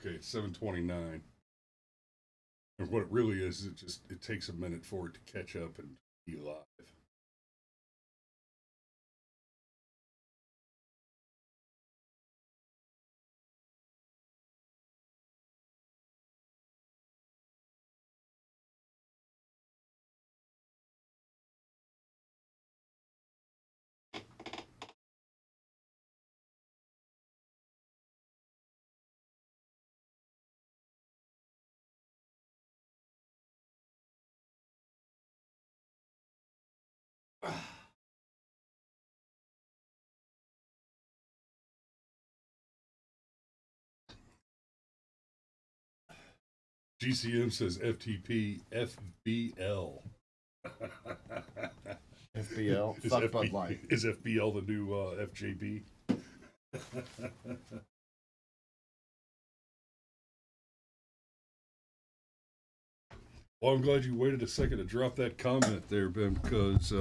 Okay, it's 7:29. And what it really is, it takes a minute for it to catch up and be live. GCM says FTP FBL. FBL? Fuck Bud Light. Is FBL the new FJB? Well, I'm glad you waited a second to drop that comment there, Ben, because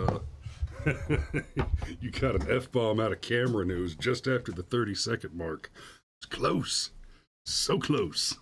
you got an F-bomb out of camera news just after the 30-second mark. It's close. So close.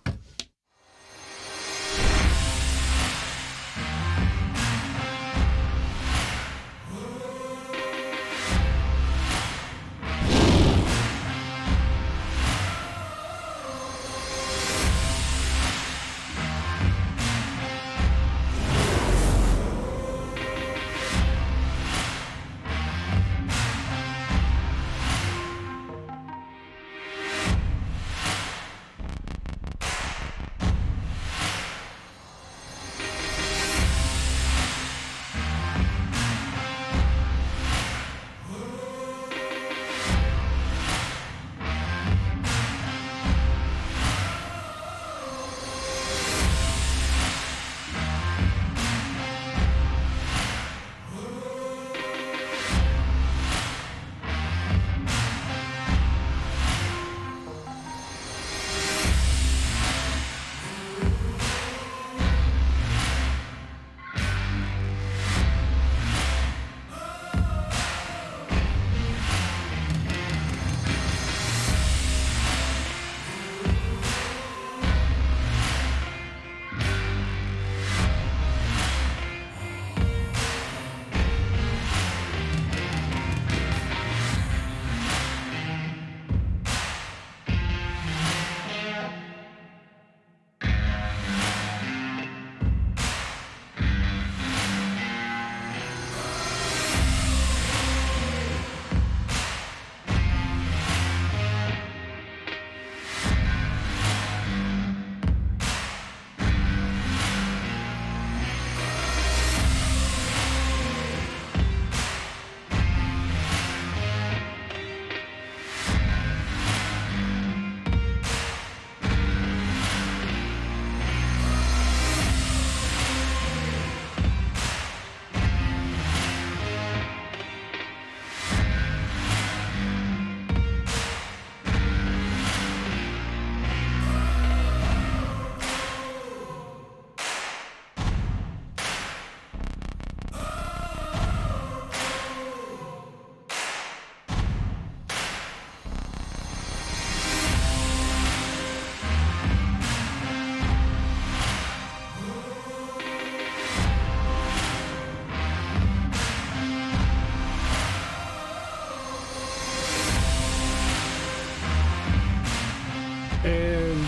And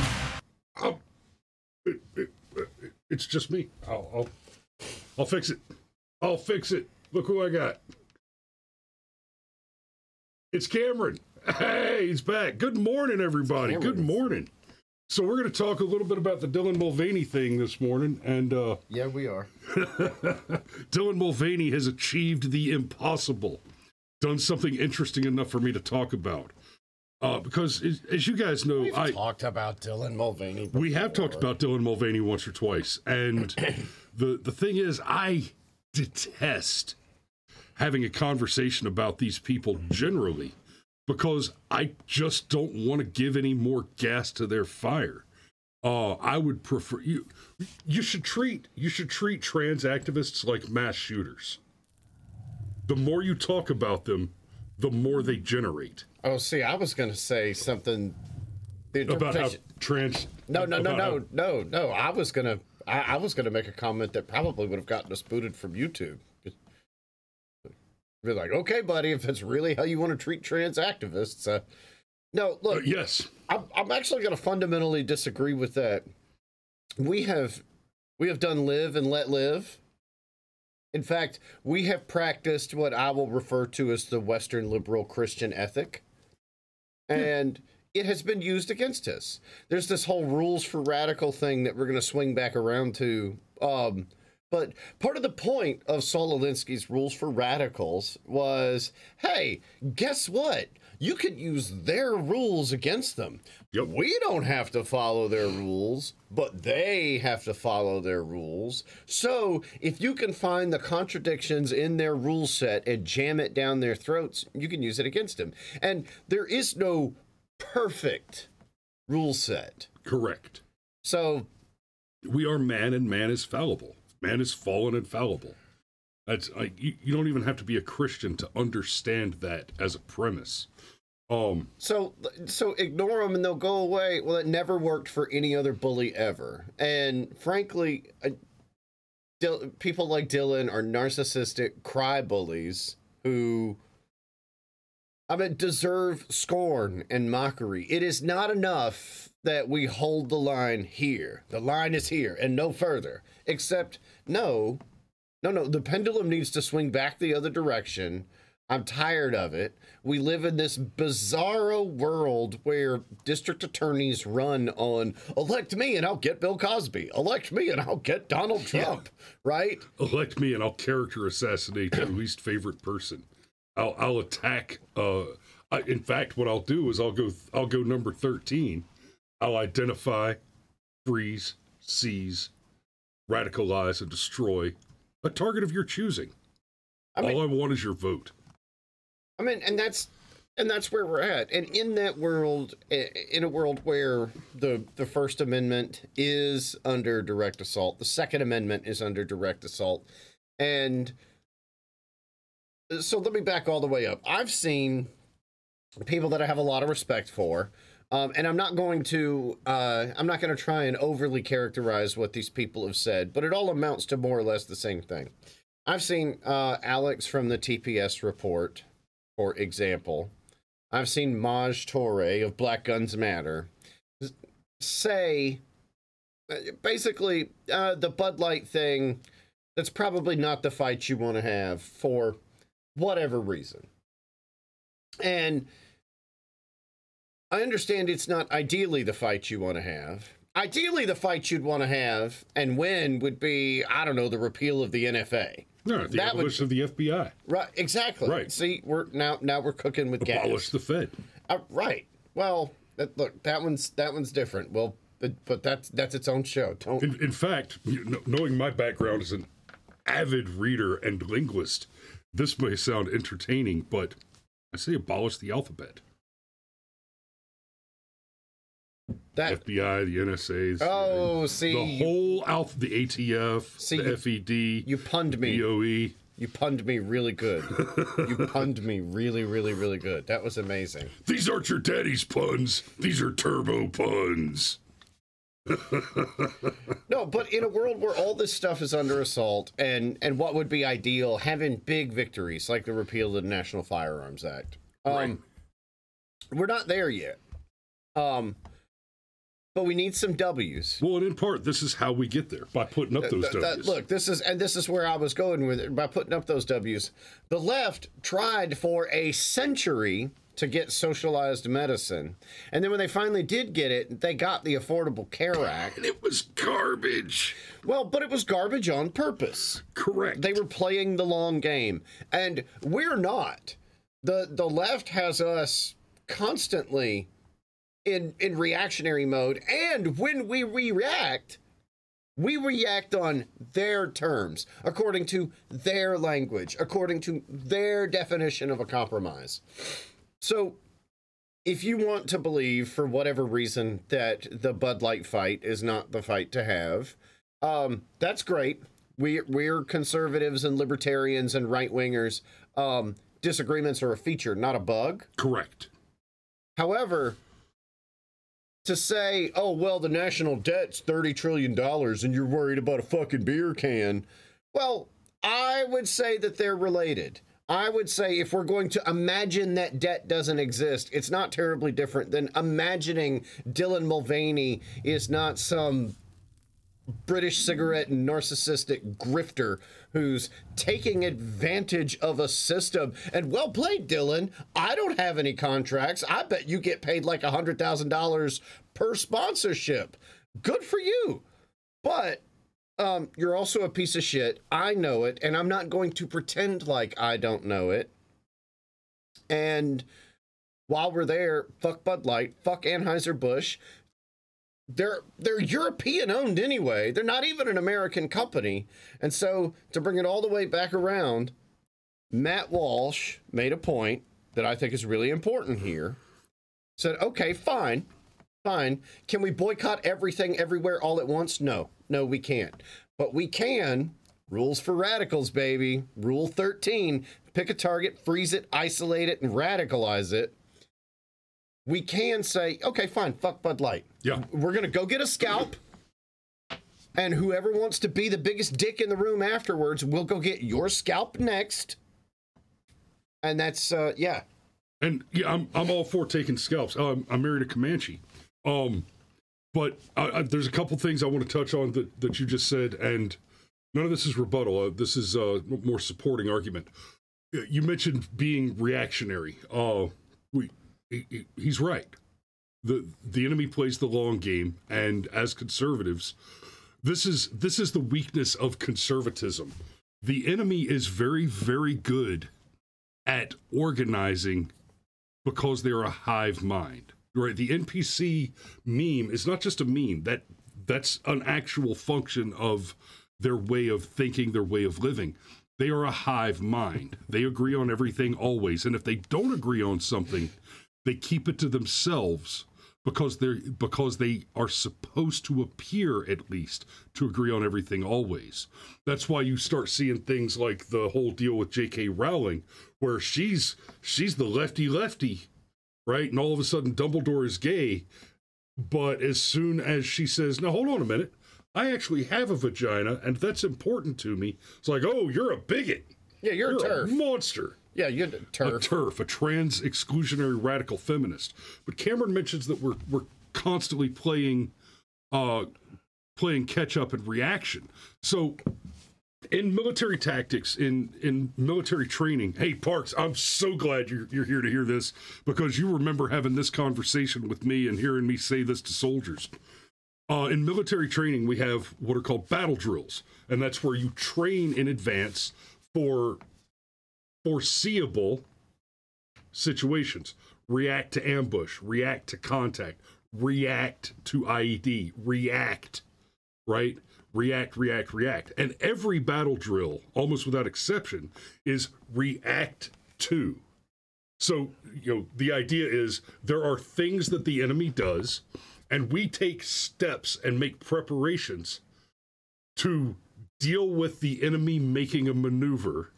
it's just me. I'll fix it. I'll fix it. Look who I got. It's Cameron. Hey, he's back. Good morning, everybody. Good morning. So we're going to talk a little bit about the Dylan Mulvaney thing this morning. And yeah, we are. Dylan Mulvaney has achieved the impossible. Done something interesting enough for me to talk about. Because, as you guys know, We've talked about Dylan Mulvaney before. We have talked about Dylan Mulvaney once or twice. And the thing is, I detest having a conversation about these people generally because I just don't want to give any more gas to their fire. I would prefer you should treat trans activists like mass shooters. The more you talk about them, the more they generate. Oh, see, I was going to say something about how No. I was gonna make a comment that probably would have gotten us booted from YouTube. Be like, okay, buddy, if that's really how you want to treat trans activists. No, look. Yes. I'm actually going to fundamentally disagree with that. We have done live and let live. In fact, we have practiced what I will refer to as the Western liberal Christian ethic. And it has been used against us. There's this whole rules for radical thing that we're going to swing back around to. But part of the point of Saul Alinsky's rules for radicals was, hey, guess what? You could use their rules against them. Yep. We don't have to follow their rules, but they have to follow their rules. So if you can find the contradictions in their rule set and jam it down their throats, you can use it against them. And there is no perfect rule set. Correct. So we are man, and man is fallible. Man is fallen and fallible. That's like you don't even have to be a Christian to understand that as a premise. So ignore them and they'll go away. Well, it never worked for any other bully ever. And frankly, people like Dylan are narcissistic cry bullies who, deserve scorn and mockery. It is not enough that we hold the line here. The line is here and no further. Except, no, the pendulum needs to swing back the other direction. I'm tired of it. We live in this bizarro world where district attorneys run on, elect me and I'll get Bill Cosby. Elect me and I'll get Donald Trump, right? Elect me and I'll character assassinate your least favorite person. I'll attack. In fact, what I'll do is I'll go number 13. I'll identify, freeze, seize, radicalize, and destroy a target of your choosing. All I want is your vote. And that's where we're at. And in that world, in a world where the First Amendment is under direct assault, the Second Amendment is under direct assault. And so let me back all the way up. I've seen people that I have a lot of respect for, and I'm not going to try and overly characterize what these people have said, but it all amounts to more or less the same thing. I've seen Alex from the TPS report, for example. I've seen Maj Toure of Black Guns Matter say, basically, the Bud Light thing, that's probably not the fight you want to have for whatever reason. And I understand it's not ideally the fight you want to have. Ideally, the fight you'd want to have and win would be, I don't know, the repeal of the NFA. No, the abolition of the FBI. Right, exactly. Right. See, now we're cooking with gas. Abolish the Fed. Right. Well, look, that one's different. Well, but that's its own show. In fact, knowing my background as an avid reader and linguist, this may sound entertaining, but I say abolish the alphabet. That FBI, the NSA, see, the whole the ATF, the FED, you punned me. BOE. You punned me really good. You punned me really, really, really good. That was amazing. These aren't your daddy's puns. These are turbo puns. No, but in a world where all this stuff is under assault, and what would be ideal, having big victories like the repeal of the National Firearms Act. Right. We're not there yet. But we need some W's. Well, and in part, this is how we get there, by putting up those W's. Look, this is where I was going with it, by putting up those W's. The left tried for a century to get socialized medicine. And then when they finally did get it, they got the Affordable Care Act. And it was garbage. Well, but it was garbage on purpose. Correct. They were playing the long game. And we're not. The left has us constantly in reactionary mode, and when we react on their terms, according to their language, according to their definition of a compromise. So if you want to believe, for whatever reason, that the Bud Light fight is not the fight to have, that's great. We're conservatives and libertarians and right-wingers. Disagreements are a feature, not a bug. Correct. However, to say, oh, well, the national debt's $30 trillion and you're worried about a fucking beer can. Well, I would say that they're related. I would say if we're going to imagine that debt doesn't exist, it's not terribly different than imagining Dylan Mulvaney is not some British cigarette and narcissistic grifter who's taking advantage of a system. And well played, Dylan. I don't have any contracts. I bet you get paid like $100,000 per sponsorship. Good for you. But you're also a piece of shit. I know it, and I'm not going to pretend like I don't know it. And while we're there, fuck Bud Light, fuck Anheuser-Busch. They're European owned anyway. They're not even an American company. And so to bring it all the way back around, Matt Walsh made a point that I think is really important here. Said, okay, fine. Can we boycott everything everywhere all at once? No, we can't. But we can, rules for radicals, baby. Rule 13, pick a target, freeze it, isolate it, and radicalize it. We can say, okay, fine, fuck Bud Light. Yeah. We're going to go get a scalp, and whoever wants to be the biggest dick in the room afterwards, we'll go get your scalp next. And that's, yeah. And yeah, I'm all for taking scalps. I'm married a Comanche. But there's a couple things I want to touch on that you just said, and none of this is rebuttal. This is a more supporting argument. You mentioned being reactionary. He's right. The enemy plays the long game, and as conservatives, this is the weakness of conservatism. The enemy is very, very good at organizing because they're a hive mind. Right? The NPC meme is not just a meme. That's an actual function of their way of thinking, their way of living. They are a hive mind. They agree on everything always, and if they don't agree on something, they keep it to themselves because they are supposed to appear, at least, to agree on everything always. That's why you start seeing things like the whole deal with J.K. Rowling, where she's the lefty, right? And all of a sudden Dumbledore is gay. But as soon as she says, now hold on a minute, I actually have a vagina and that's important to me. It's like, oh, you're a bigot. Yeah, you're a TERF. A monster. Yeah, you're a TERF. A trans exclusionary radical feminist. But Cameron mentions that we're constantly playing catch up and reaction. So in military tactics, in military training, hey Parks, I'm so glad you're here to hear this, because you remember having this conversation with me and hearing me say this to soldiers. In military training, we have what are called battle drills, and that's where you train in advance for foreseeable situations. React to ambush, react to contact, react to IED, react, right? React. And every battle drill, almost without exception, is react to. So, the idea is there are things that the enemy does, and we take steps and make preparations to deal with the enemy making a maneuver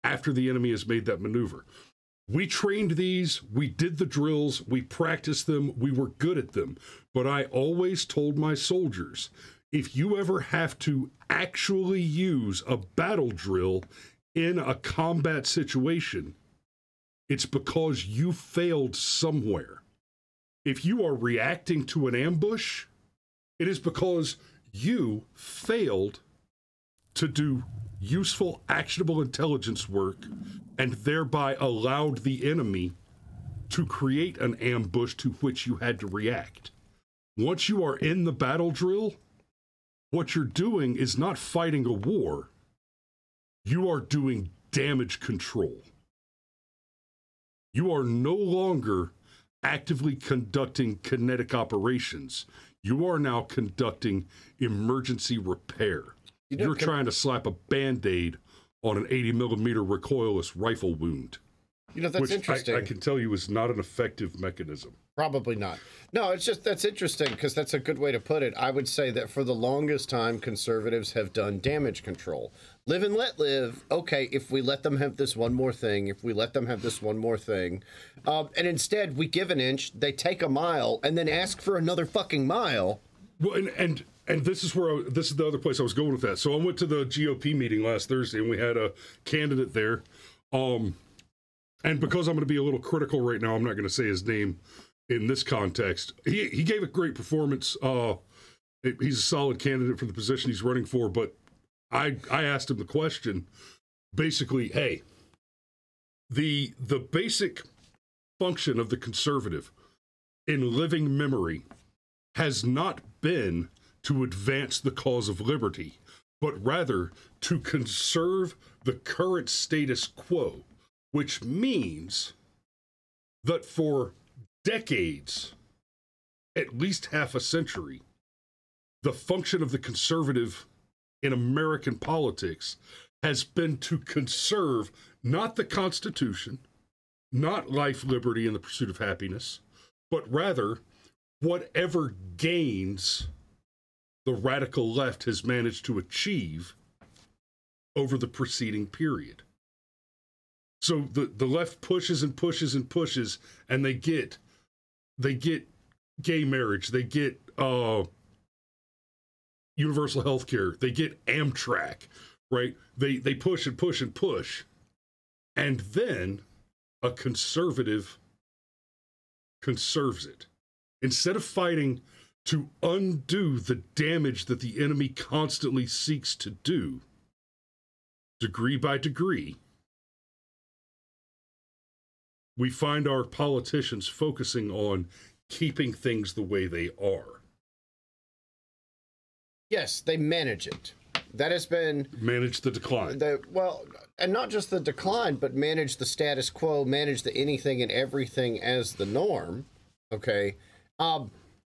after the enemy has made that maneuver. We trained these, we did the drills, we practiced them, we were good at them. But I always told my soldiers, if you ever have to actually use a battle drill in a combat situation, it's because you failed somewhere. If you are reacting to an ambush, it is because you failed to do useful, actionable intelligence work and thereby allowed the enemy to create an ambush to which you had to react. Once you are in the battle drill, what you're doing is not fighting a war. You are doing damage control. You are no longer actively conducting kinetic operations. You are now conducting emergency repair. You're trying to slap a Band-Aid on an 80 millimeter recoilless rifle wound. That's interesting. I can tell you is not an effective mechanism. Probably not. No, it's just that's interesting because that's a good way to put it. I would say that for the longest time, conservatives have done damage control. Live and let live. Okay, if we let them have this one more thing, if we let them have this one more thing, and instead we give an inch, they take a mile, and then ask for another fucking mile. Well, and this is where this is the other place I was going with that. So I went to the GOP meeting last Thursday, and we had a candidate there. And because I'm going to be a little critical right now, I'm not going to say his name in this context. He gave a great performance. He's a solid candidate for the position he's running for, but I asked him the question, basically, hey, the basic function of the conservative in living memory has not been to advance the cause of liberty, but rather to conserve the current status quo, which means that for decades, at least half a century, the function of the conservative in American politics has been to conserve not the Constitution, not life, liberty, and the pursuit of happiness, but rather whatever gains the radical left has managed to achieve over the preceding period. So the left pushes and pushes and pushes, and they get gay marriage, they get universal health care, they get Amtrak, right? They push and push and push. And then a conservative conserves it. Instead of fighting to undo the damage that the enemy constantly seeks to do, degree by degree, we find our politicians focusing on keeping things the way they are. Yes, they manage it. That has been... Manage the decline. Well, and not just the decline, but manage the status quo, manage the anything and everything as the norm, okay?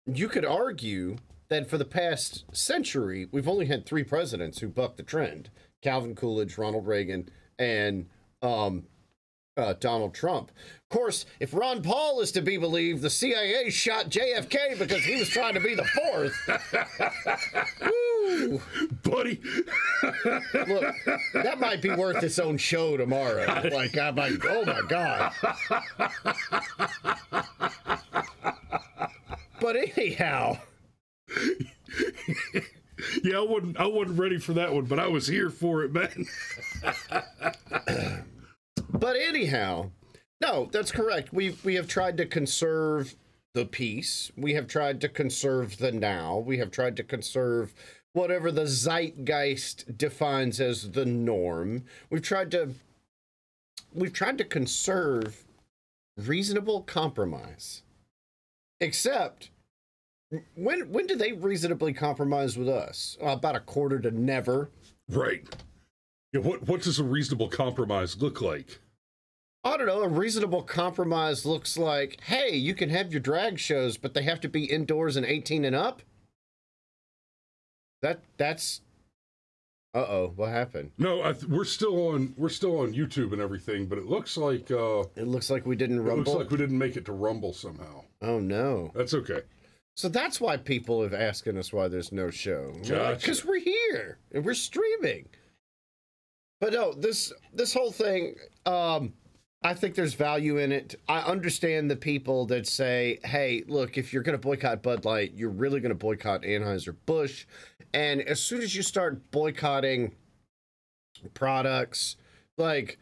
You could argue that for the past century, we've only had 3 presidents who bucked the trend. Calvin Coolidge, Ronald Reagan, and Donald Trump. Of course, if Ron Paul is to be believed, the CIA shot JFK because he was trying to be the 4th. Woo! Buddy! Look, that might be worth its own show tomorrow. Like, I'm like, oh my God. But anyhow... Yeah, I wasn't ready for that one, but I was here for it, man. But anyhow, no, that's correct. We have tried to conserve the peace. We have tried to conserve the now. We have tried to conserve whatever the zeitgeist defines as the norm. We've tried to conserve reasonable compromise. Except, when do they reasonably compromise with us? About a quarter to never. Right. Yeah, what does a reasonable compromise look like? I don't know. A reasonable compromise looks like, hey, you can have your drag shows, but they have to be indoors and 18 and up. That's. Uh-oh, what happened? No, we're still on YouTube and everything, but it looks like it looks like we didn't rumble. It looks like we didn't make it to Rumble somehow. Oh no. That's okay. So that's why people have asking us why there's no show. Gotcha. Because we're here and we're streaming. But no, this whole thing, I think there's value in it. I understand the people that say, hey, look, if you're going to boycott Bud Light, you're really going to boycott Anheuser-Busch. And as soon as you start boycotting products, like,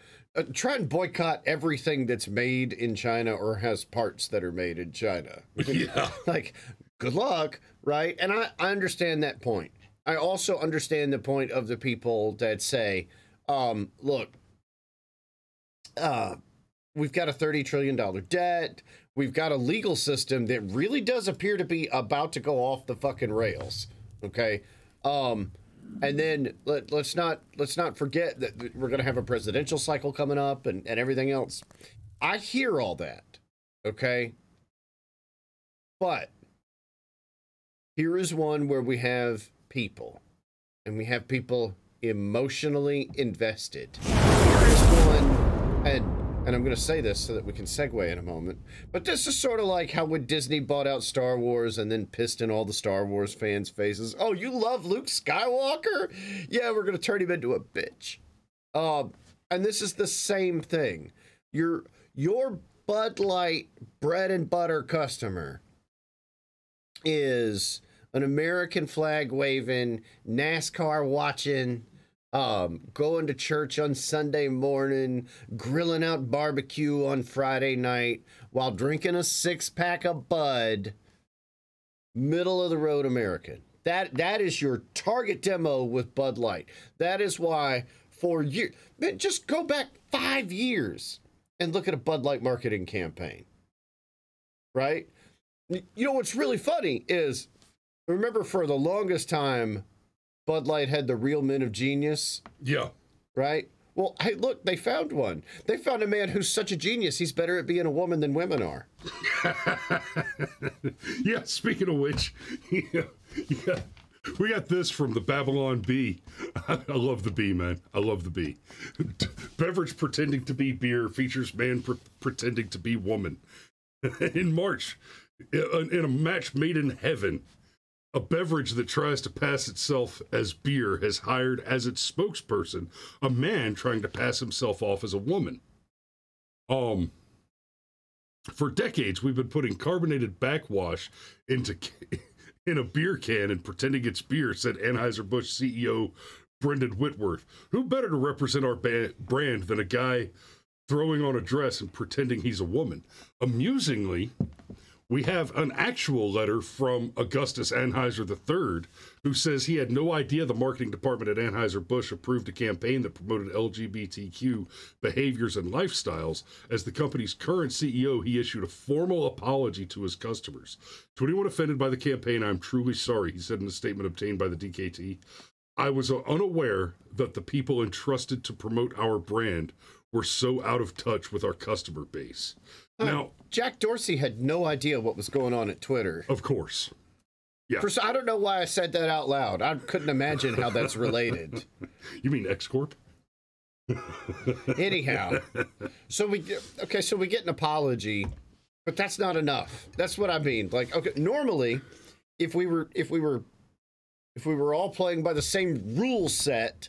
try and boycott everything that's made in China or has parts that are made in China. Yeah. Like, good luck, right? And I understand that point. I also understand the point of the people that say, look, we've got a $30 trillion debt. We've got a legal system that really does appear to be about to go off the fucking rails. Okay. And then let's not forget that we're going to have a presidential cycle coming up and everything else. I hear all that. Okay. But here is one where we have people, and we have people emotionally invested. Here is one, and I'm going to say this so that we can segue in a moment, but this is sort of like how when Disney bought out Star Wars and then pissed in all the Star Wars fans' faces. Oh, you love Luke Skywalker? Yeah, we're going to turn him into a bitch. And this is the same thing. Your Bud Light bread and butter customer is an American flag waving, NASCAR watching, going to church on Sunday morning, grilling out barbecue on Friday night while drinking a 6-pack of Bud, middle of the road American. That is your target demo with Bud Light. That is why for years, man, just go back 5 years and look at a Bud Light marketing campaign, right? You know what's really funny is, remember for the longest time, Bud Light had the real men of genius. Yeah. Right? Well, hey, look, they found one. They found a man who's such a genius, he's better at being a woman than women are. Yeah, speaking of which, yeah, we got this from the Babylon Bee. I love the bee, man. I love the bee. Beverage pretending to be beer features man pretending to be woman. In March, in a match made in heaven, a beverage that tries to pass itself as beer has hired as its spokesperson a man trying to pass himself off as a woman. For decades, we've been putting carbonated backwash in a beer can and pretending it's beer, said Anheuser-Busch CEO Brendan Whitworth. Who better to represent our brand than a guy throwing on a dress and pretending he's a woman? Amusingly, we have an actual letter from Augustus Anheuser III, who says he had no idea the marketing department at Anheuser-Busch approved a campaign that promoted LGBTQ behaviors and lifestyles. As the company's current CEO, he issued a formal apology to his customers. To anyone offended by the campaign, I'm truly sorry, he said in a statement obtained by the DKT. I was unaware that the people entrusted to promote our brand were so out of touch with our customer base. Now, Jack Dorsey had no idea what was going on at Twitter. Of course. Yeah. First, I don't know why I said that out loud. I couldn't imagine how that's related. You mean X-Corp? Anyhow, so we get an apology, but that's not enough. That's what I mean. Like, okay, normally, if we were all playing by the same rule set,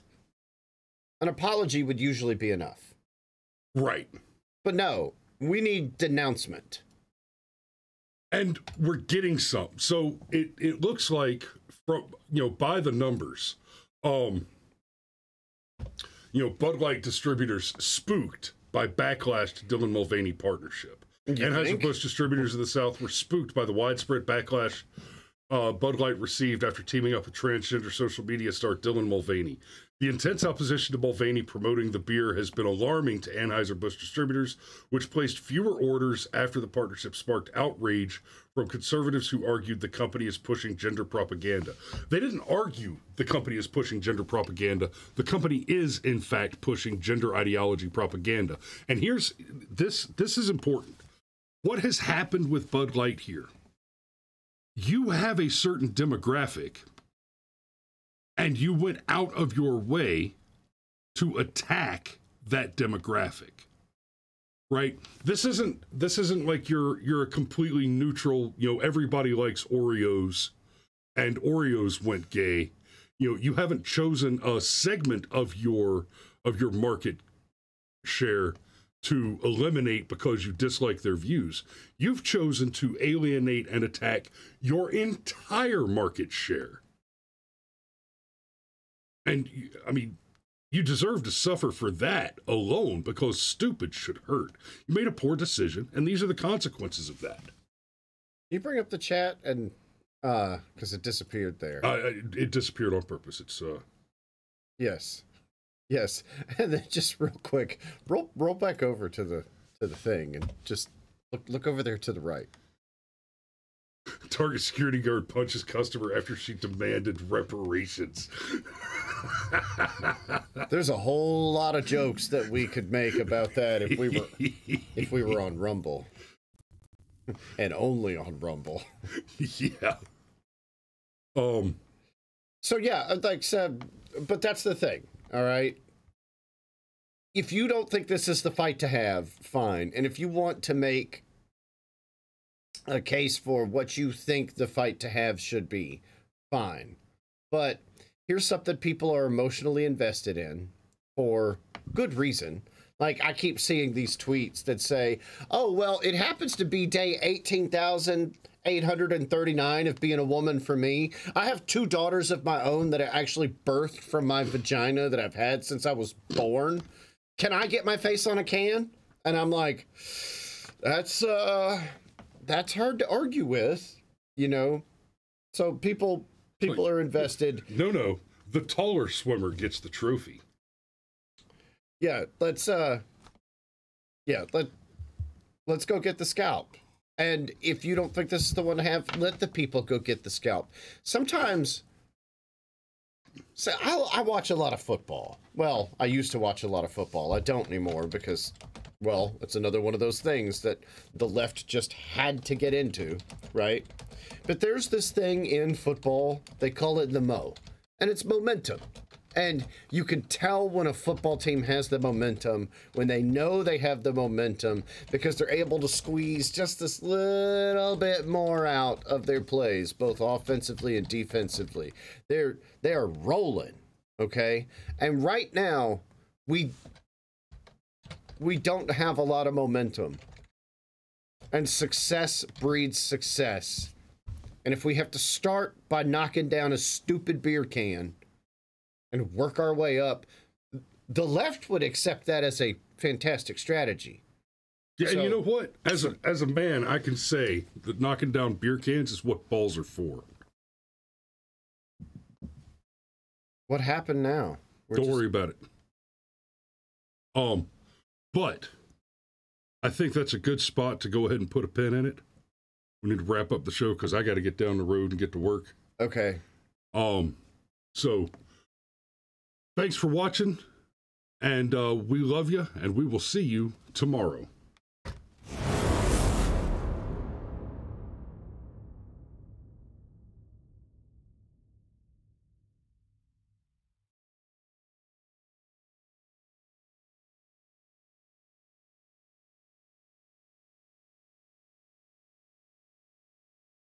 an apology would usually be enough. Right. But no. We need denouncement. And we're getting some. So it looks like, from by the numbers, Bud Light distributors spooked by backlash to Dylan Mulvaney partnership. Anheuser-Busch distributors of the South were spooked by the widespread backlash Bud Light received after teaming up with transgender social media star Dylan Mulvaney. The intense opposition to Mulvaney promoting the beer has been alarming to Anheuser-Busch distributors, which placed fewer orders after the partnership sparked outrage from conservatives who argued the company is pushing gender propaganda. They didn't argue the company is pushing gender propaganda. The company is, in fact, pushing gender ideology propaganda. And here's this is important. What has happened with Bud Light here? You have a certain demographic, and you went out of your way to attack that demographic, right? This isn't like you're a completely neutral, everybody likes Oreos and Oreos went gay. You haven't chosen a segment of your market share to eliminate because you dislike their views. You've chosen to alienate and attack your entire market share. And, you deserve to suffer for that alone, because stupid should hurt. You made a poor decision, and these are the consequences of that. You bring up the chat, and because it disappeared there. It disappeared on purpose. It's Yes, and then just real quick, roll back over to the thing, and just look over there to the right. Target security guard punches customer after she demanded reparations. There's a whole lot of jokes that we could make about that if we were on Rumble, and only on Rumble. Yeah. So yeah, like I said, but that's the thing. All right. if you don't think this is the fight to have, fine. And if you want to make a case for what you think the fight to have should be, fine. But here's something people are emotionally invested in for good reason. Like, I keep seeing these tweets that say, oh, well, it happens to be day 18,839 of being a woman for me. I have 2 daughters of my own that I actually birthed from my vagina that I've had since I was born. Can I get my face on a can? And I'm like, that's hard to argue with, you know? So people are invested. No. The taller swimmer gets the trophy. Yeah, let's go get the scalp. And if you don't think this is the one to have, let the people go get the scalp. Sometimes, so I watch a lot of football. Well, I used to watch a lot of football. I don't anymore because, well, it's another one of those things that the left just had to get into, right? But there's this thing in football, they call it the mo, and it's momentum. And you can tell when a football team has the momentum, when they know they have the momentum, because they're able to squeeze just this little bit more out of their plays, both offensively and defensively. They are rolling, okay? And right now, we don't have a lot of momentum. And success breeds success. And if we have to start by knocking down a stupid beer can and work our way up, the left would accept that as a fantastic strategy. Yeah, so, and you know what? As a man, I can say that knocking down beer cans is what balls are for. What happened now? Don't worry about it. But I think that's a good spot to go ahead and put a pin in it. We need to wrap up the show because I got to get down the road and get to work. Okay. So thanks for watching, and we love you, and we will see you tomorrow.